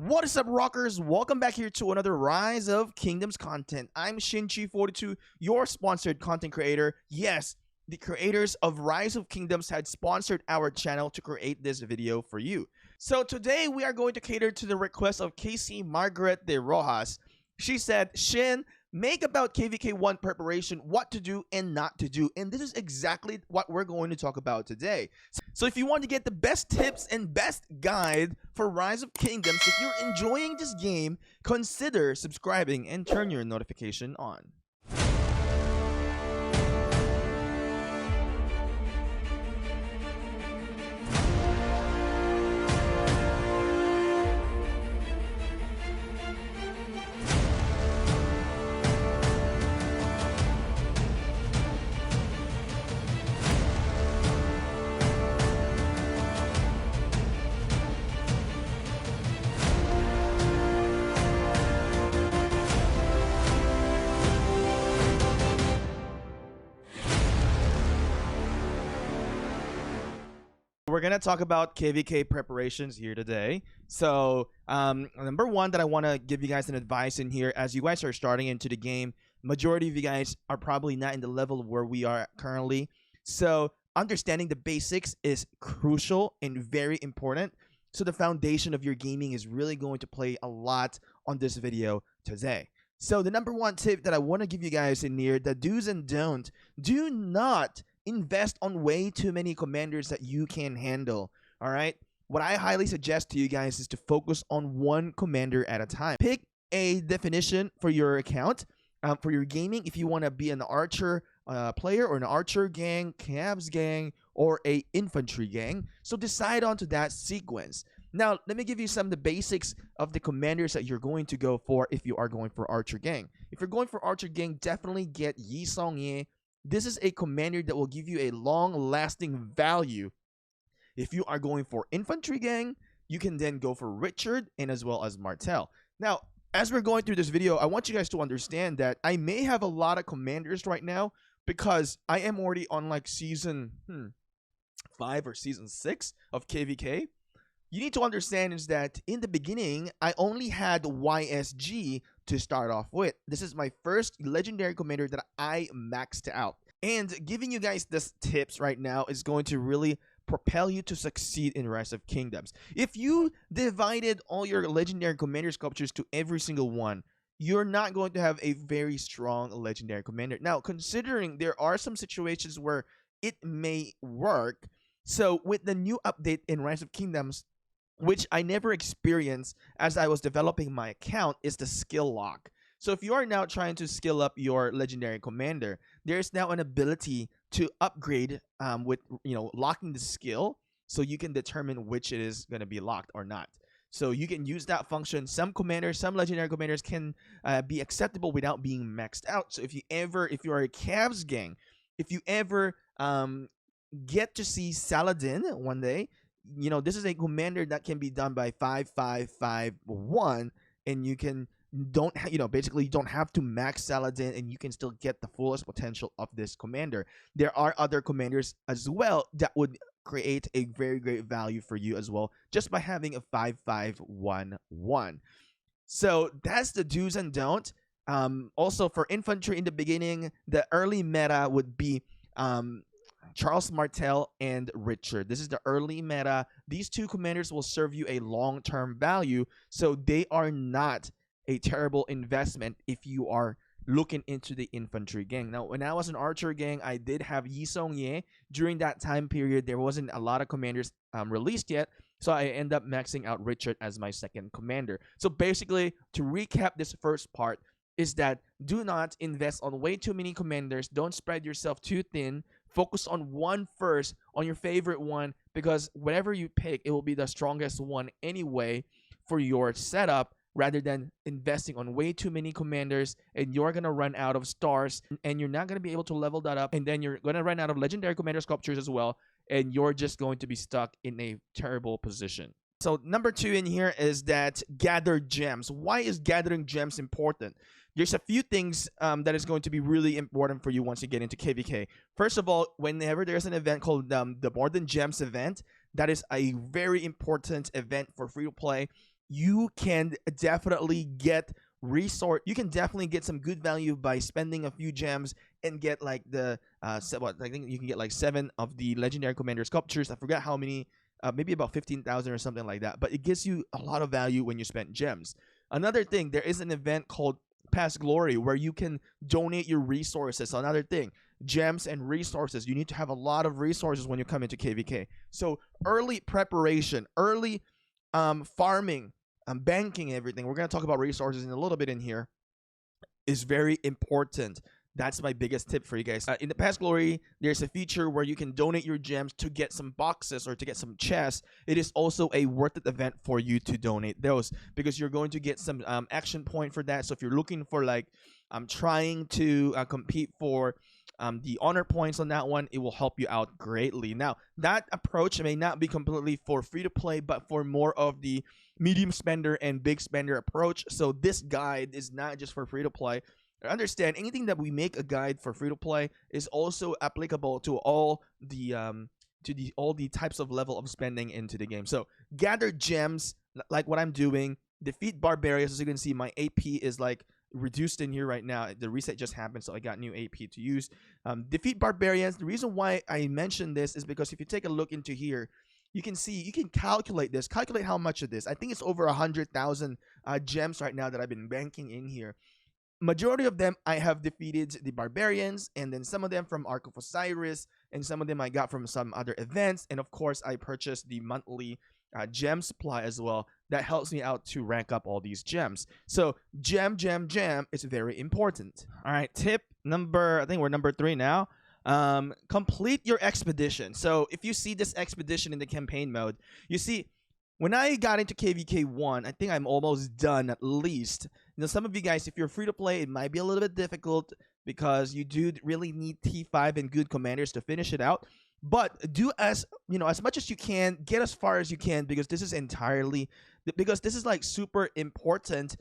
What is up, rockers? Welcome back here to another Rise of Kingdoms content. I'm Shinchi42, your sponsored content creator. Yes, the creators of Rise of Kingdoms had sponsored our channel to create this video for you. So today we are going to cater to the request of Casey Margaret de Rojas. She said, Shin, make about KvK 1 preparation, what to do and not to do. And this is exactly what we're going to talk about today. So if you want to get the best tips and best guide for Rise of Kingdoms, if you're enjoying this game, consider subscribing and turn your notification on. We're gonna talk about KvK preparations here today. So, number one that I want to give you guys an advice in here, as you guys are starting into the game, majority of you guys are probably not in the level of where we are currently. So, understanding the basics is crucial and very important. So, the foundation of your gaming is really going to play a lot on this video today. So, the number one tip that I want to give you guys in here, the do's and don'ts: do not invest on way too many commanders that you can handle. All right, what I highly suggest to you guys is to focus on one commander at a time. Pick a definition for your account, for your gaming. If you want to be an archer player or an archer gang, Cavs gang, or a infantry gang, so decide onto that sequence. Now, let me give you some of the basics of the commanders that you're going to go for if you are going for archer gang. If you're going for archer gang, definitely get Yi Song Ye. This is a commander that will give you a long-lasting value. If you are going for infantry gang, you can then go for Richard and as well as Martel. Now, as we're going through this video, I want you guys to understand that I may have a lot of commanders right now because I am already on like season 5 or season 6 of KvK. You need to understand is that in the beginning, I only had YSG to start off with. This is my first legendary commander that I maxed out. And giving you guys this tips right now is going to really propel you to succeed in Rise of Kingdoms. If you divided all your legendary commander sculptures to every single one, you're not going to have a very strong legendary commander. Now, considering there are some situations where it may work, so with the new update in Rise of Kingdoms, which I never experienced as I was developing my account, is the skill lock. So if you are now trying to skill up your legendary commander, there's now an ability to upgrade with locking the skill, so you can determine which it is going to be locked or not. So you can use that function. Some commanders, some legendary commanders can be acceptable without being maxed out. So if you are a Cavs gang, if you ever get to see Saladin one day, this is a commander that can be done by 5-5-5-1, and you can basically you don't have to max Saladin, and you can still get the fullest potential of this commander. There are other commanders as well that would create a very great value for you as well, just by having a 5-5-1-1. So that's the do's and don'ts. Also for infantry in the beginning, the early meta would be Charles Martel and Richard. This is the early meta. These two commanders will serve you a long-term value, so they are not a terrible investment if you are looking into the infantry gang. Now, when I was an archer gang, I did have Yi Song Ye. During that time period, there wasn't a lot of commanders released yet, so I end up maxing out Richard as my second commander. So basically, to recap this first part, is that do not invest on way too many commanders. Don't spread yourself too thin. Focus on one first, on your favorite one, because whatever you pick, it will be the strongest one anyway for your setup, rather than investing on way too many commanders and you're going to run out of stars and you're not going to be able to level that up, and then you're going to run out of legendary commander sculptures as well, and you're just going to be stuck in a terrible position. So number 2 in here is that gather gems. Why is gathering gems important? There's a few things that is going to be really important for you once you get into KvK. First of all, whenever there's an event called the More Than Gems event, that is a very important event for free to play. you can definitely get you can definitely get some good value by spending a few gems and get like the I think you can get like 7 of the legendary commander sculptures. I forgot how many, maybe about 15,000 or something like that, but it gives you a lot of value when you spend gems. Another thing, there is an event called Past Glory where you can donate your resources. So another thing, gems and resources, you need to have a lot of resources when you come into KvK. So early preparation, early farming, banking, everything. We're going to talk about resources in a little bit in here, is very important. That's my biggest tip for you guys. In the Past Glory, there's a feature where you can donate your gems to get some boxes or to get some chests. It is also a worth it event for you to donate those, because you're going to get some action point for that. So if you're looking for like trying to compete for the honor points on that one, it will help you out greatly. Now, that approach may not be completely for free to play, but for more of the medium spender and big spender approach. So this guide is not just for free to play. Understand, anything that we make a guide for free to play is also applicable to all the all the types of level of spending into the game. So gather gems like what I'm doing, defeat barbarians. As you can see, my AP is like reduced in here right now. The reset just happened, so I got new AP to use. Defeat barbarians. The reason why I mentioned this is because if you take a look into here, you can see, you can calculate this, calculate how much of this. I think it's over 100,000 gems right now that I've been banking in here. Majority of them I have defeated the barbarians, and then some of them from Ark of Osiris, and some of them I got from some other events, and of course I purchased the monthly gem supply as well. That helps me out to rank up all these gems. So gem is very important. All right, tip number, I think we're number 3 now. Complete your expedition. So if you see this expedition in the campaign mode, you see when I got into KvK 1, I think I'm almost done at least. You know, some of you guys, if you're free to play, it might be a little bit difficult because you do really need T5 and good commanders to finish it out. But do as much as you can, get as far as you can, because this is like super important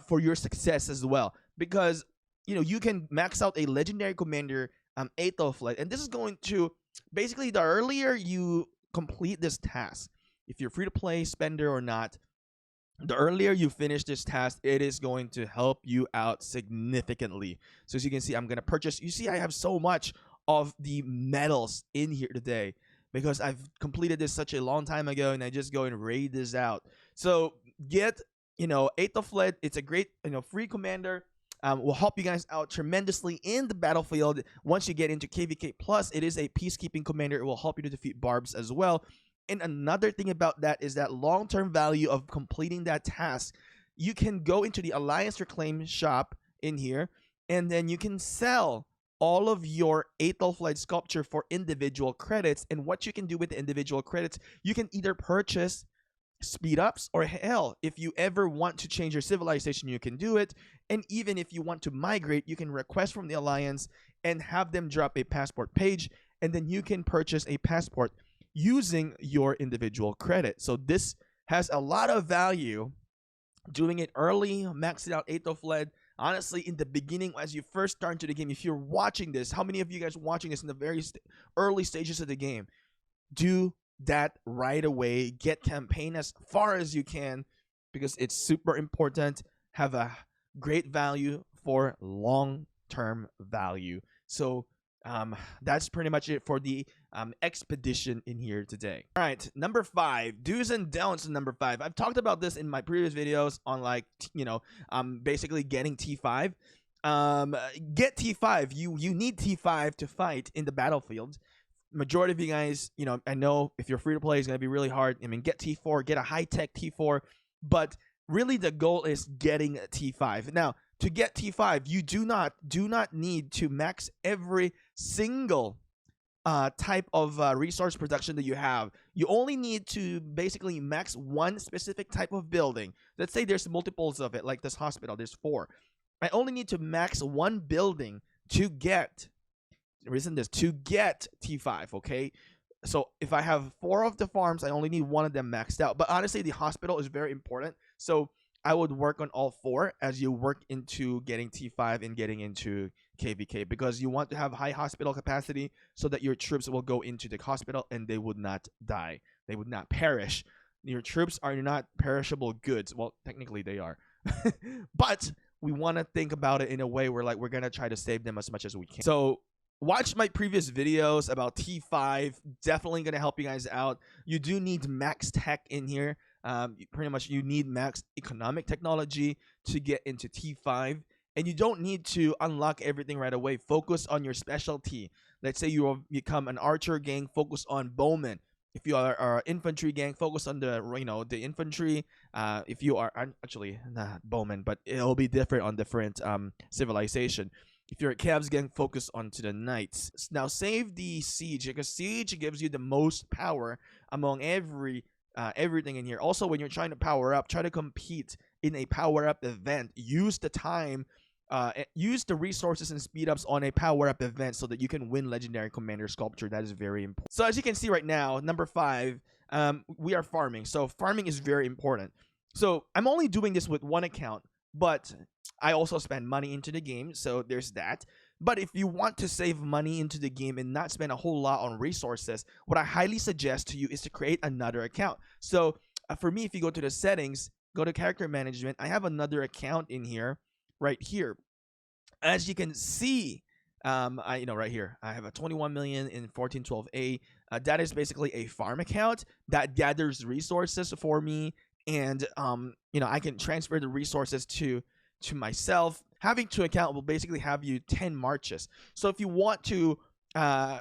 for your success as well. Because you can max out a legendary commander 8th of flight, and this is going to basically, the earlier you complete this task, if you're free to play, spender or not, the earlier you finish this task, it is going to help you out significantly. So as you can see, I'm going to purchase. You see, I have so much of the medals in here today because I've completed this such a long time ago, and I just go and raid this out. So get, 8th of Fleet. It's a great, free commander. Will help you guys out tremendously in the battlefield. Once you get into KvK Plus, it is a peacekeeping commander. It will help you to defeat barbs as well. And another thing about that is that long-term value of completing that task. You can go into the Alliance Reclaim shop in here, and then you can sell all of your 8th Flight sculpture for individual credits. And what you can do with the individual credits, you can either purchase speed ups, or hell, if you ever want to change your civilization, you can do it. And even if you want to migrate, you can request from the Alliance and have them drop a passport page, and then you can purchase a passport using your individual credit. So this has a lot of value. Doing it early, maxing out 8th of Lead. Honestly, in the beginning, as you first start into the game, if you're watching this, how many of you guys watching this in the very early stages of the game, do that right away. Get campaign as far as you can, because it's super important. Have a great value for long-term value. So that's pretty much it for the expedition in here today. All right, number 5, do's and don'ts. Number 5, I've talked about this in my previous videos on, like, basically getting T5. Get T5. You need T5 to fight in the battlefield. Majority of you guys, I know if you're free to play, it's going to be really hard. I mean, get T4, get a high-tech T4, but really the goal is getting T5. Now, to get T5, you do not need to max every single type of resource production that you have. You only need to basically max one specific type of building. Let's say there's multiples of it, like this hospital, there's 4. I only need to max one building to get, to get T5, okay? So if I have 4 of the farms, I only need 1 of them maxed out. But honestly, the hospital is very important. So I would work on all 4 as you work into getting T5 and getting into KvK, because you want to have high hospital capacity so that your troops will go into the hospital and they would not die. They would not perish. Your troops are not perishable goods. Well, technically they are. But we want to think about it in a way where like we're going to try to save them as much as we can. So watch my previous videos about T5. Definitely going to help you guys out. You do need max tech in here. Pretty much you need max economic technology to get into T5. And you don't need to unlock everything right away. Focus on your specialty. Let's say you will become an archer gang, focus on bowman. If you are an infantry gang, focus on the the infantry. If you are actually not bowman, but it'll be different on different civilization. If you're a Cavs gang, focus on to the knights. Now save the siege, because siege gives you the most power among everything in here. Also, when you're trying to power up, try to compete in a power up event. Use the time. Use the resources and speed ups on a power up event so that you can win legendary commander sculpture. That is very important. So as you can see right now, number 5, we are farming. So farming is very important. So I'm only doing this with one account, but I also spend money into the game. So there's that. But if you want to save money into the game and not spend a whole lot on resources, what I highly suggest to you is to create another account. So for me, if you go to the settings, go to character management, I have another account in here. Right here, as you can see, right here, I have a 21 million in 1412A. That is basically a farm account that gathers resources for me, and I can transfer the resources to myself. Having 2 accounts will basically have you 10 marches. So if you want to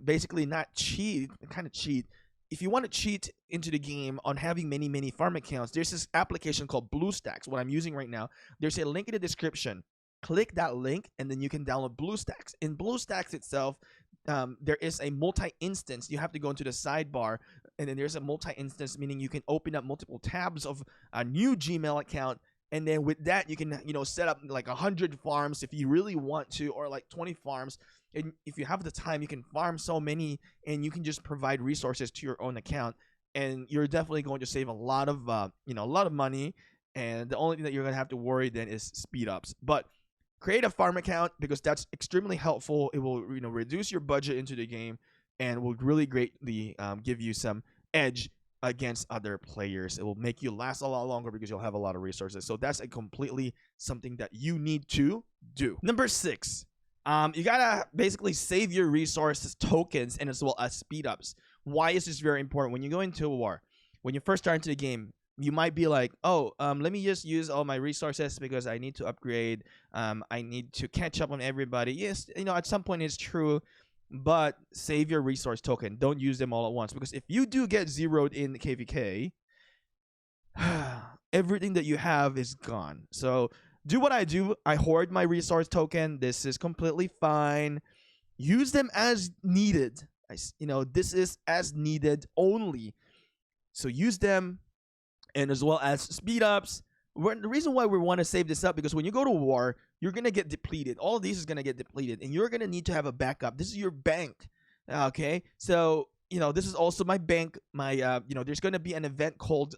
basically not cheat, kind of cheat. If you want to cheat into the game on having many farm accounts, there's this application called BlueStacks, what I'm using right now. There's a link in the description. Click that link, and then you can download BlueStacks. In BlueStacks itself, there is a multi-instance. You have to go into the sidebar, and then there's a multi-instance, meaning you can open up multiple tabs of a new Gmail account. And then with that, you can set up like 100 farms if you really want to, or like 20 farms. And if you have the time, you can farm so many, and you can just provide resources to your own account, and you're definitely going to save a lot of money. And the only thing that you're gonna have to worry then is speed ups. But create a farm account, because that's extremely helpful. It will reduce your budget into the game, and will really greatly give you some edge against other players. It will make you last a lot longer because you'll have a lot of resources. So that's a completely something that you need to do. Number 6. You gotta basically save your resources, tokens, and as well as speed ups. Why is this very important? When you go into a war, when you first start into the game, you might be like, oh, let me just use all my resources because I need to upgrade. I need to catch up on everybody. Yes, at some point it's true, but save your resource token. Don't use them all at once, because if you do get zeroed in KvK, everything that you have is gone. So do what I do. I hoard my resource token. This is completely fine. Use them as needed. This is as needed only. So use them, and as well as speed ups. The reason why we want to save this up, because when you go to war, you're going to get depleted. All of these is going to get depleted, and you're going to need to have a backup. This is your bank. Okay. So, this is also my bank. There's going to be an event called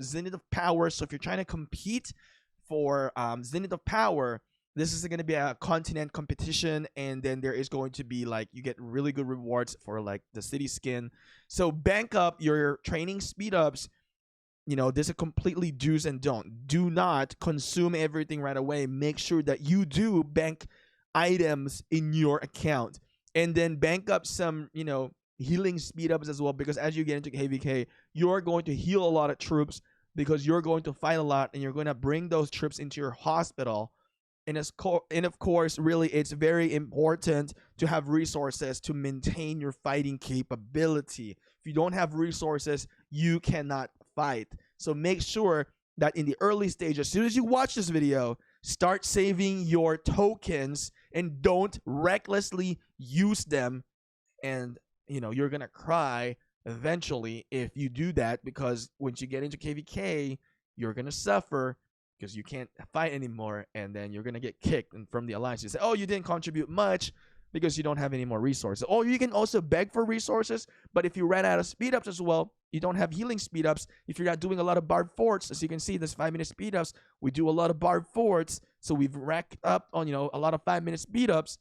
Zenith of Power. So if you're trying to compete for Zenith of Power, this is going to be a continent competition, and then there is going to be you get really good rewards for the city skin. So bank up your training speed ups. This is completely do's and don't. Do not consume everything right away. Make sure that you do bank items in your account, and then bank up some healing speed ups as well, because as you get into KvK, you're going to heal a lot of troops, because you're going to fight a lot, and you're going to bring those troops into your hospital. And of course, really, it's very important to have resources to maintain your fighting capability. If you don't have resources, you cannot fight. So make sure that in the early stage, as soon as you watch this video, start saving your tokens, and don't recklessly use them. And you're gonna cry eventually if you do that, because once you get into KvK, you're gonna suffer because you can't fight anymore, and then you're gonna get kicked from the alliance. You say, oh, you didn't contribute much because you don't have any more resources. Or you can also beg for resources, but if you ran out of speed ups as well, you don't have healing speed ups. If you're not doing a lot of barbed forts, as you can see, this 5-minute speed ups, we do a lot of barbed forts, so we've racked up on a lot of 5-minute speed ups.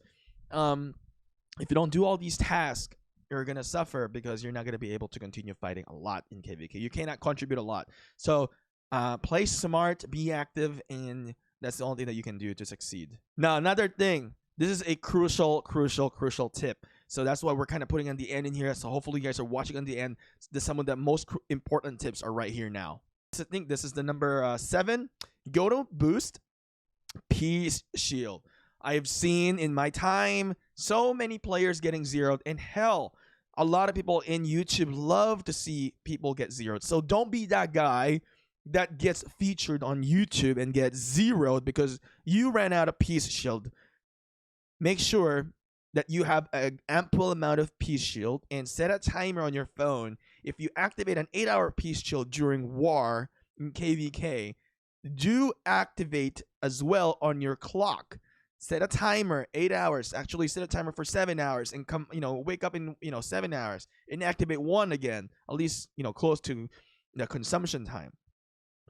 If you don't do all these tasks, you're gonna suffer because you're not gonna be able to continue fighting a lot in KvK. You cannot contribute a lot. So play smart, be active, and that's the only thing that you can do to succeed. Now, another thing. This is a crucial tip. So that's why we're kind of putting on the end in here. So hopefully you guys are watching on the end. Some of the most important tips are right here now. So I think this is the number 7. Go to boost Peace Shield. I've seen in my time so many players getting zeroed, and hell, a lot of people in YouTube love to see people get zeroed. So don't be that guy that gets featured on YouTube and gets zeroed because you ran out of Peace Shield. Make sure that you have an ample amount of Peace Shield and set a timer on your phone. If you activate an 8-hour Peace Shield during war in KvK, do activate as well on your clock. Set a timer, 8 hours. Actually, set a timer for 7 hours and come, wake up in, 7 hours and activate one again, at least, close to the consumption time.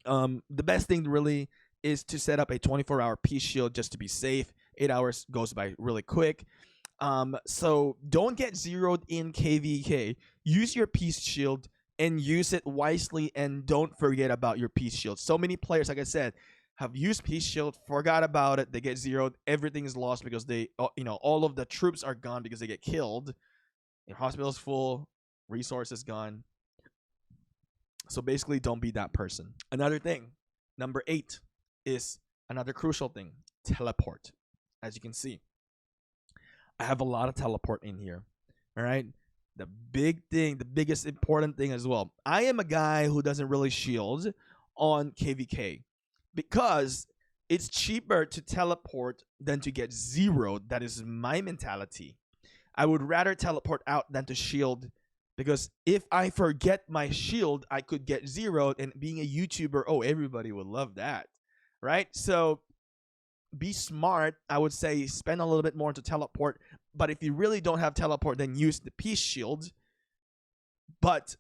The best thing really is to set up a 24-hour Peace Shield just to be safe. 8 hours goes by really quick. So don't get zeroed in KvK. Use your Peace Shield and use it wisely, and don't forget about your Peace Shield. So many players, like I said, have used Peace Shield, forgot about it, they get zeroed, everything is lost because they, all of the troops are gone because they get killed. Your hospital's full, resources gone. So basically, don't be that person. Another thing, number 8, is another crucial thing: teleport. As you can see, I have a lot of teleport in here. All right. The big thing, the biggest important thing as well. I am a guy who doesn't really shield on KvK because it's cheaper to teleport than to get zeroed. That is my mentality. I would rather teleport out than to shield, because if I forget my shield, I could get zeroed, and being a YouTuber, oh, everybody would love that, right? So be smart. I would say spend a little bit more to teleport, but if you really don't have teleport, then use the Peace Shield. But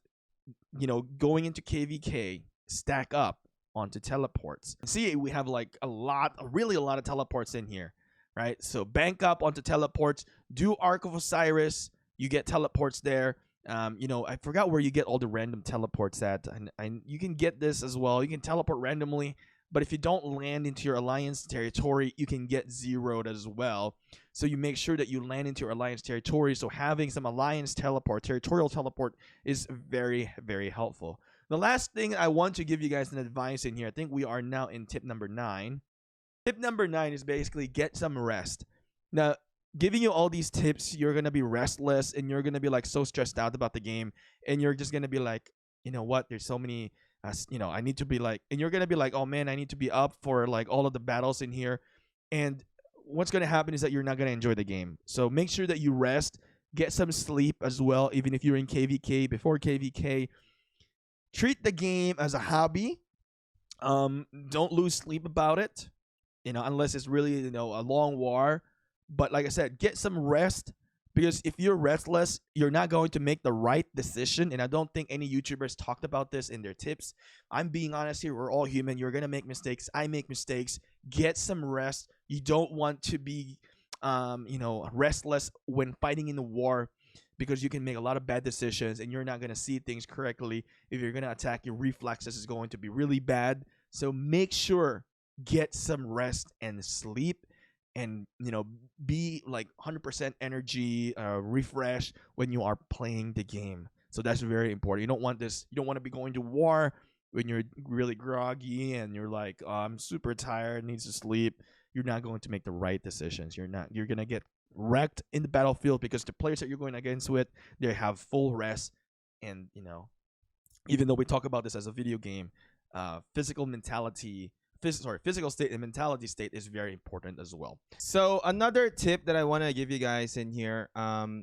going into KvK, stack up onto teleports. See, we have like really a lot of teleports in here, right? So bank up onto teleports. Do Ark of Osiris. You get teleports there. I forgot where you get all the random teleports at, and you can get this as well. You can teleport randomly. But if you don't land into your alliance territory, you can get zeroed as well. So you make sure that you land into your alliance territory. So having some alliance teleport, territorial teleport, is very, very helpful. The last thing I want to give you guys an advice in here, I think we are now in tip number 9. Tip number 9 is basically get some rest. Now, giving you all these tips, you're going to be restless, and you're going to be like so stressed out about the game. And you're just going to be like, you know what, there's so many... I need to be like, and you're gonna be like, oh man, I need to be up for like all of the battles in here, and what's gonna happen is that you're not gonna enjoy the game. So make sure that you rest, get some sleep as well, even if you're in KvK. Before KvK, treat the game as a hobby. Don't lose sleep about it, unless it's really a long war. But like I said, get some rest. Because if you're restless, you're not going to make the right decision. And I don't think any YouTubers talked about this in their tips. I'm being honest here. We're all human. You're going to make mistakes. I make mistakes. Get some rest. You don't want to be, restless when fighting in the war, because you can make a lot of bad decisions and you're not going to see things correctly. If you're going to attack, your reflexes is going to be really bad. So make sure, get some rest and sleep. And be like 100% energy, refresh when you are playing the game. So that's very important. You don't want this. You don't want to be going to war when you're really groggy and you're like, oh, I'm super tired, needs to sleep. You're not going to make the right decisions. You're gonna get wrecked in the battlefield, because the players that you're going against with, they have full rest. And even though we talk about this as a video game, physical state and mentality state is very important as well. So another tip that I want to give you guys in here,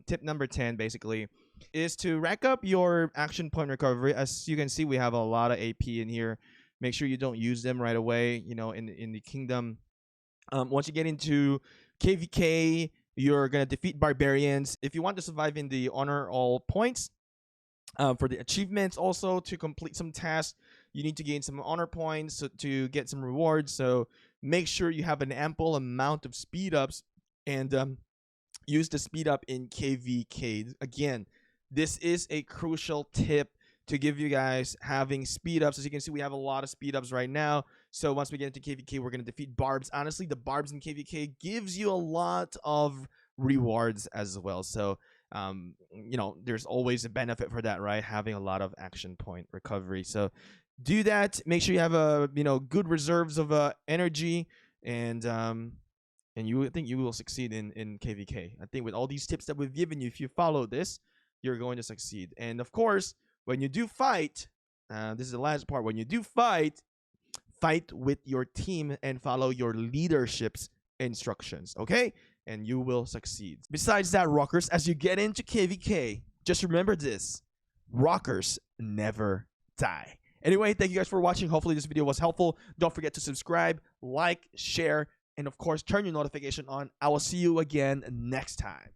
tip number 10 basically, is to rack up your action point recovery. As you can see, we have a lot of AP in here. Make sure you don't use them right away, in the kingdom. Once you get into KvK, you're going to defeat barbarians. If you want to survive in the honor all points, for the achievements, also to complete some tasks, you need to gain some honor points to get some rewards. So make sure you have an ample amount of speed ups, and use the speed up in KvK. Again, this is a crucial tip to give you guys having speed ups. As you can see, we have a lot of speed ups right now. So once we get into KvK, we're going to defeat barbs. Honestly, the barbs in KvK gives you a lot of rewards as well. So you know, there's always a benefit for that, right? Having a lot of action point recovery. So do that. Make sure you have a good reserves of energy, and you think you will succeed in KvK. I think with all these tips that we've given you, if you follow this, you're going to succeed. And of course, when you do fight, this is the last part. When you do fight with your team and follow your leadership's instructions, okay? And you will succeed. Besides that, rockers, as you get into KvK, just remember this: rockers never die. Anyway, thank you guys for watching. Hopefully this video was helpful. Don't forget to subscribe, like, share, and of course, turn your notification on. I will see you again next time.